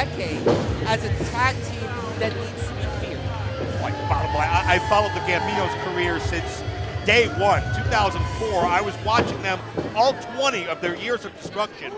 decade as a tag team that needs to be feared. Like, bottom line, I followed the Gambino's career since day one, 2004. I was watching them all 20 of their years of destruction,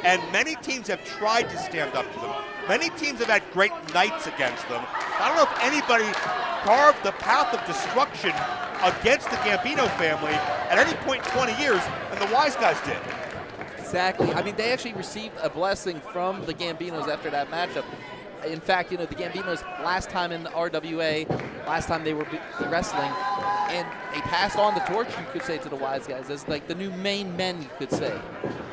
and many teams have tried to stand up to them. Many teams have had great nights against them. I don't know if anybody carved the path of destruction against the Gambino family at any point in 20 years, and the Wise Guys did. Exactly. I mean, they actually received a blessing from the Gambinos after that matchup. In fact, the Gambinos last time in the RWA, last time they were wrestling, and they passed on the torch, you could say, to the Wise Guys as like the new main men, you could say,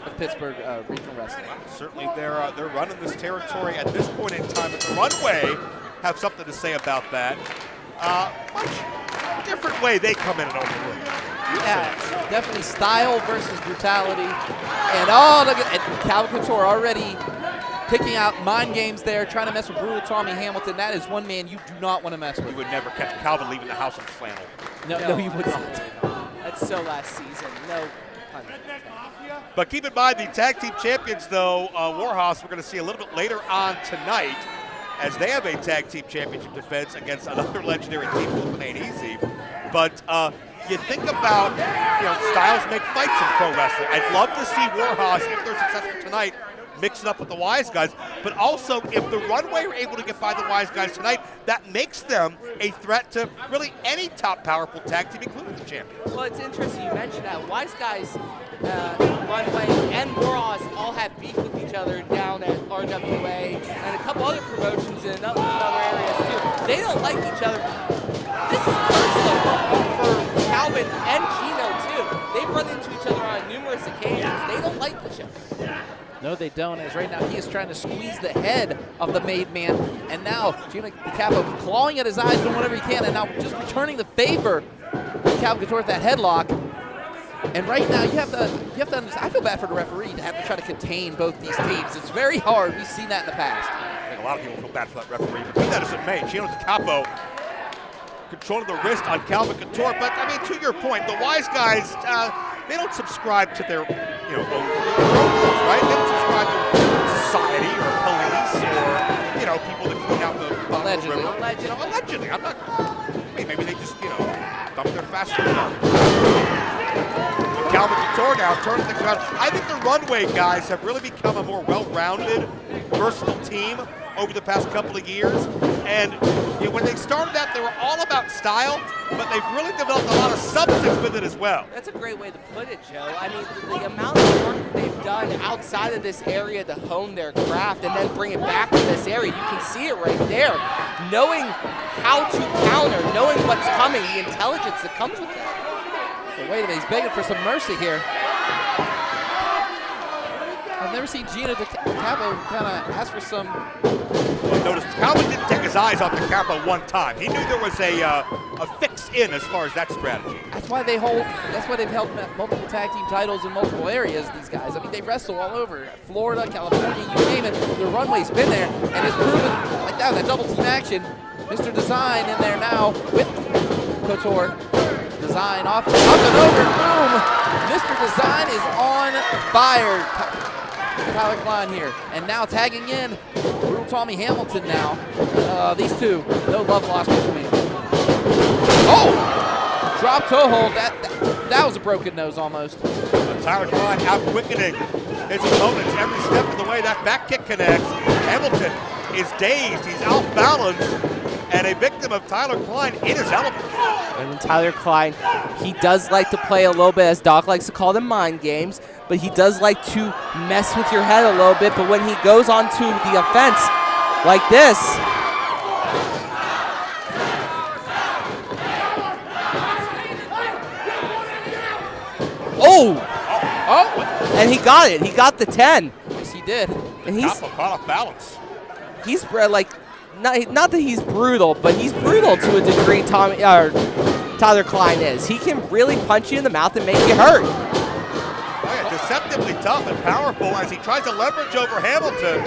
of Pittsburgh regional wrestling. Certainly, they're running this territory at this point in time. But the Runway have something to say about that. Much different way they come in and overlook. Yeah, definitely style versus brutality. And look at Calvin Couture already picking out mind games there, trying to mess with brutal Tommy Hamilton. That is one man you do not want to mess with. You would never catch Calvin leaving the house in flannel. No, you would not. That's so last season. No. But keep in mind, the tag team champions, though, Warhorse, we're going to see a little bit later on tonight, as they have a tag team championship defense against another legendary team, who ain't easy. But you think about, styles make fights in pro wrestling. I'd love to see Warhorse, if they're successful tonight, mix it up with the Wise Guys, but also if the Runway are able to get by the Wise Guys tonight, that makes them a threat to really any top powerful tag team, including the champions. Well, it's interesting you mentioned that. Wise Guys, Runway, and Warhorse all have beef with each other down at RWA and a couple other promotions in other areas too. They don't like each other. This is personal for Calvin and Gino too. They've run into each other on numerous occasions. They don't like each other. No, they don't, as right now he is trying to squeeze the head of the made man, and now Gino Capo clawing at his eyes, doing whatever he can, and now just returning the favor to Calvin Couture with that headlock. And right now you have to understand, I feel bad for the referee to have to try to contain both these teams. It's very hard. We've seen that in the past. I think a lot of people feel bad for that referee, but be that as it may, Gino Capo controlling the wrist on Calvin Couture. But I mean, to your point, the Wise Guys, they don't subscribe to their, own rules, right? They don't subscribe to society or police or, people that clean out the bottom of the river. Allegedly. I'm not. Maybe they just, dump their fast food. Calvin Couture now turning things around. I think the Runway guys have really become a more well-rounded, versatile team over the past couple of years. And when they started out, they were all about style, but they've really developed a lot of substance with it as well. That's a great way to put it, Joe. I mean, the amount of work that they've done outside of this area to hone their craft and then bring it back to this area, you can see it right there. Knowing how to counter, knowing what's coming, the intelligence that comes with that. So wait a minute, he's begging for some mercy here. I've never seen Gino Capo kind of ask for some. Well, notice Calvin didn't take his eyes off the Capo one time. He knew there was a fix in as far as that strategy. That's why they've held multiple tag team titles in multiple areas, these guys. I mean, they wrestle all over. Florida, California, you name it. The Runway's been there and it's proven like that double team action. Mr. Design in there now with Couture. Design off and over, boom! Mr. Design is on fire. Tyler Klein here, and now tagging in brutal Tommy Hamilton now. These two, no love lost between them. Oh! Drop toe hold, that was a broken nose almost. Tyler Klein out-quickening his opponents every step of the way. That back kick connects. Hamilton is dazed, he's out-balanced, and a victim of Tyler Klein in his element. And Tyler Klein, he does like to play a little bit, as Doc likes to call them, mind games, but he does like to mess with your head a little bit, but when he goes onto the offense like this, and he got it. He got the 10. Yes, he did. And he's caught off balance. He's like, not that he's brutal, but he's brutal to a degree. Tyler Klein is. He can really punch you in the mouth and make you hurt. Oh yeah, deceptively tough and powerful as he tries to leverage over Hamilton.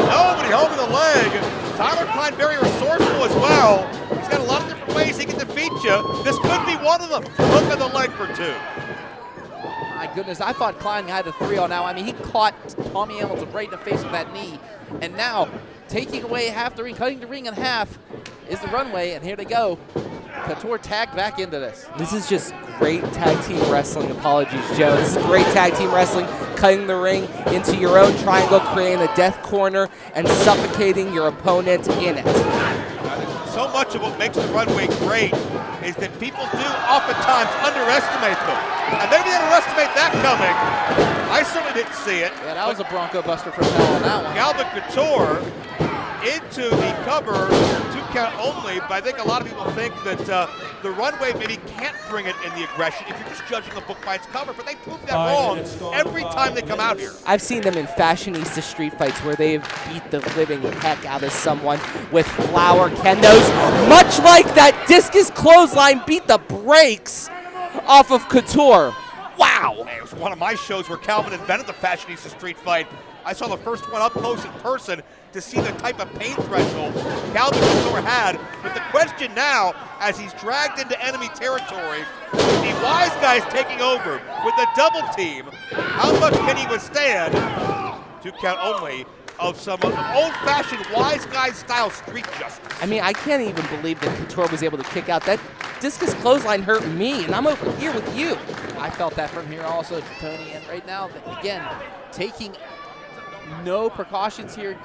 Nobody home in the leg. Tyler Klein very resourceful as well. He's got a lot of different ways he can defeat you. This could be one of them. Look at the leg for two. My goodness, I thought Klein had a 3-0 now. I mean, he caught Tommy Hamilton right in the face with that knee. And now, taking away half the ring, cutting the ring in half, is the Runway, and here they go. Couture tagged back into this. This is just great tag team wrestling. Apologies, Joe. This is great tag team wrestling, cutting the ring into your own triangle, creating a death corner, and suffocating your opponent in it. So much of what makes the Runway great is that people do oftentimes underestimate them. And maybe they underestimate that coming. I certainly didn't see it. Yeah, that was a Bronco Buster from hell on that one. Calvin Couture into the cover, 2 count only, but I think a lot of people think that the Runway maybe can't bring it in the aggression if you're just judging the book by its cover, but they prove that wrong every time they come out here. I've seen them in fashionista street fights where they've beat the living heck out of someone with flower kendos, much like that discus clothesline beat the brakes off of Couture. Wow! It was one of my shows where Calvin invented the fashionista street fight. I saw the first one up close in person to see the type of pain threshold Calvin Couture had. But the question now, as he's dragged into enemy territory, the Wise Guys taking over with a double team, how much can he withstand? 2 count only of some old-fashioned Wise Guys style street justice. I mean, I can't even believe that Couture was able to kick out. That discus clothesline hurt me, and I'm over here with you. I felt that from here also, Tony. And right now, again, taking no precautions here,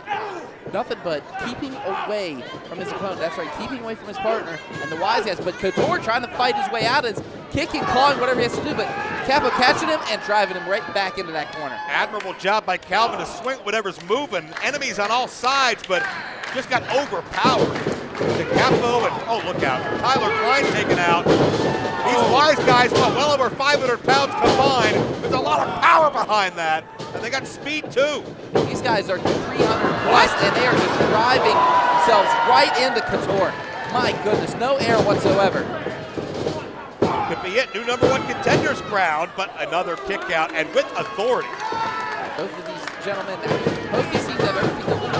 nothing but keeping away from his opponent. That's right, keeping away from his partner and the Wise Guys. But Couture trying to fight his way out, is kicking, clawing, whatever he has to do. But Capo catching him and driving him right back into that corner. Admirable job by Calvin to swing whatever's moving. Enemies on all sides, but just got overpowered. The Capo and, oh, look out, Tyler Klein taken out. These Wise Guys, well over 500 pounds combined. There's a lot of power behind that, and they got speed too. These guys are 300 plus, and they are just driving themselves right into Couture. My goodness, no air whatsoever. Could be it, new #1 contenders crown, but another kick out, and with authority. Both of these gentlemen, both these teams have everything to lose.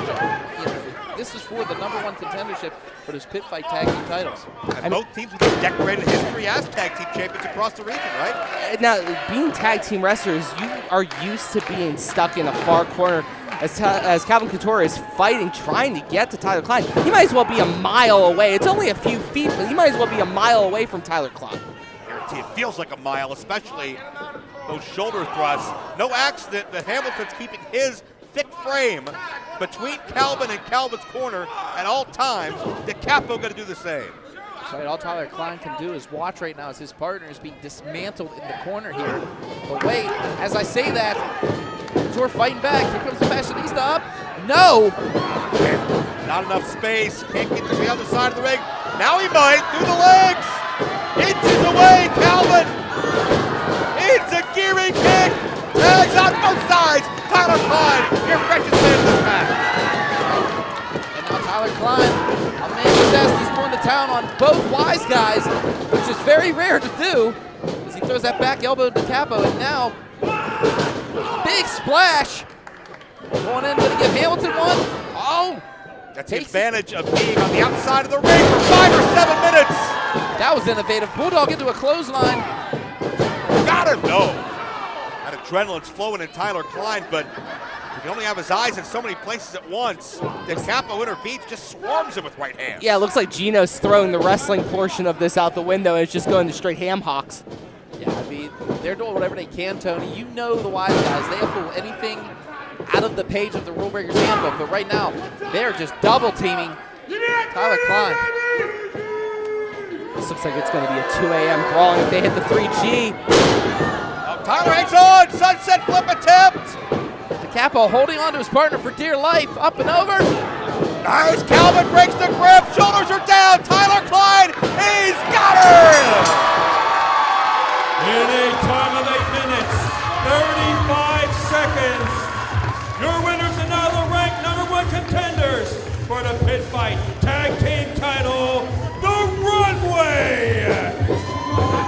This is for the #1 contendership for those Pitt Fight tag team titles. And both teams with a decorated history as tag team champions across the region, right? Now, being tag team wrestlers, you are used to being stuck in a far corner. As Calvin Couture is fighting, trying to get to Tyler Klein. He might as well be a mile away. It's only a few feet, but he might as well be a mile away from Tyler Klein. Guarantee it feels like a mile, especially those shoulder thrusts. No accident that Hamilton's keeping his thick frame between Calvin and Calvin's corner at all times. The Capo got to do the same. So all Tyler Klein can do is watch right now as his partner is being dismantled in the corner here. But wait, as I say that, Couture fighting back. Here comes the fashionista up. No! Not enough space. Can't get to the other side of the ring. Now he might, through the legs. Inches away, Calvin. It's a gearing kick. Tags on both sides. Tyler Klein, your freshest man in this match. And now Tyler Klein, a man possessed, he's going to town on both Wise Guys, which is very rare to do, as he throws that back elbow to Capo, and now, big splash. Going in, going to give Hamilton one. Oh! That's the advantage of being on the outside of the ring for 5 or 7 minutes. That was innovative. Bulldog into a clothesline. Got him, no. That adrenaline's flowing in Tyler Klein, but he can only have his eyes in so many places at once. The Capo intervenes, just swarms him with right hands. Yeah, it looks like Gino's throwing the wrestling portion of this out the window, and it's just going to straight ham hocks. Yeah, I mean, they're doing whatever they can, Tony. You know the Wise Guys. They'll pull anything out of the page of the Rule Breakers Handbook, but right now, they're just double teaming Tyler Klein. This looks like it's going to be a 2 a.m. brawl if they hit the 3G. Tyler hangs on, sunset flip attempt. The Capo holding on to his partner for dear life, up and over. Nice, Calvin breaks the grip, shoulders are down, Tyler Klein, he's got her! In a time of 8 minutes, 35 seconds, your winners and now the ranked #1 contenders for the Pitt Fight Tag Team title, the Runway!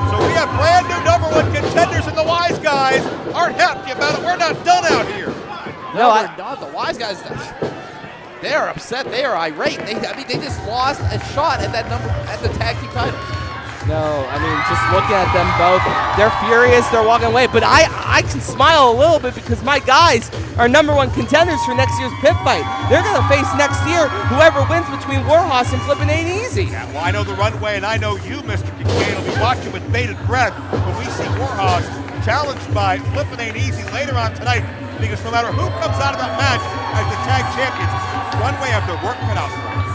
So we have brand new #1 contenders, and the Wise Guys aren't happy about it. We're not done out here. No, they're not. The Wise Guys, they are upset. They are irate. They just lost a shot at that at the tag team titles. No, I mean, just looking at them both, they're furious, they're walking away. But I can smile a little bit because my guys are #1 contenders for next year's Pitt Fight. They're going to face next year whoever wins between Warhorse and Flippin' Ain't Easy. Yeah, well, I know the Runway, and I know you, Mr. Duquesne, will be watching with bated breath when we see Warhorse challenged by Flippin' Ain't Easy later on tonight, because no matter who comes out of that match as the tag champions, Runway have their work cut out for them.